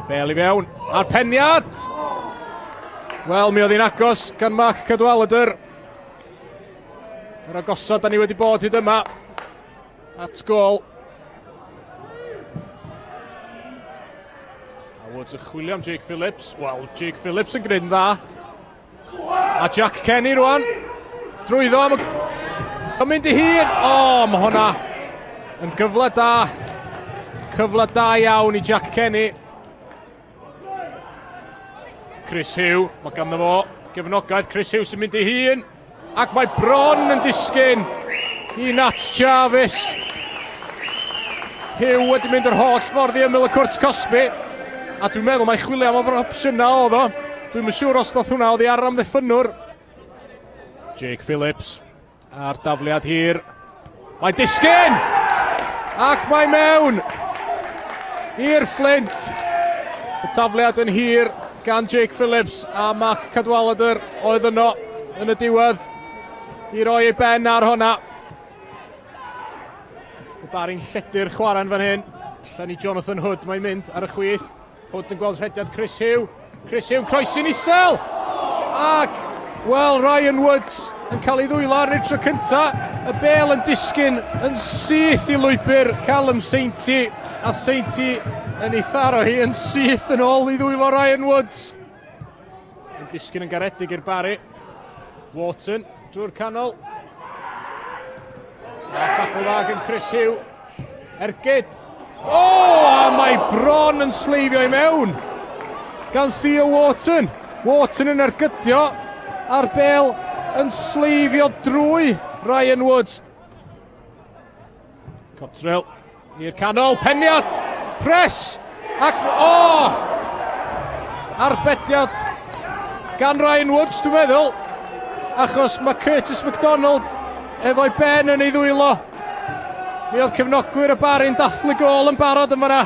Bale i fewn, a'r Peniad! Wel, mi oedd hi'n agos gan Mark Cadwallader. Yr agosod da ni wedi bod hyd yma at gol. A Woods yn chwilio am Jake Phillips. Wel, Jake Phillips yn gwneud yn dda. A Jack Kenny rwan. Drwyddo am yn mynd i hun. O, mae hwnna yn gyfle da. Cyfle da iawn i Jack Kenny. Chris Hugh, mae ganddo fo gefnogaeth. Chris Hugh sy'n mynd i hun. Ac mae bron yn disgyn i Nat Jarvis. Hugh wedi mynd yr holl ffordd i ymyl y cwrt Cosby. A dwi'n meddwl mae chwilio am o'r opsiynau oedd o. Dwi'n yn siŵr os ddoth hwnna oedd i ar amddiffynwr. Jake Phillips a'r dafliad hir. Mae'n disgyn! Ac mae mewn i'r Fflint. Y tafliad yn hir gan Jake Phillips a Mark Cadwallader oedd yno yn y diwedd i roi ei ben ar hwnna. Y Barri'n lledu'r chwarae'n fan hyn. Allan i Jonathan Hood mae'n mynd ar y chwith. Hood yn gweld rhediad Chris Hugh. Chris Hugh croesi'n isel. Ac, wel, Ryan Woods yn cael ei ddwylo ar y tro cynta. Y Bale yn disgyn yn syth i lwybr Callum Sainty. A Sainty yn ei tharo hi yn syth yn ôl i ddwylo Ryan Woods. Yn disgyn yn garedig i'r Barri. Wharton drwy'r canol. A ffacl dda gan Chris Hugh. Ergyd. O, a mae bron yn sleifio i mewn. Gan Theo Wharton. Wharton yn ergydio. A'r Bale yn sleifio drwy Ryan Woods. Cottrell i'r canol. Peniad. Pres. Ac, o! Arbediad gan Ryan Woods, dwi'n meddwl. Achos mae Curtis MacDonald efo'i ben yn ei ddwylo. Mi oedd cefnogwyr y Barri'n dathlu gol yn barod yn fan'na.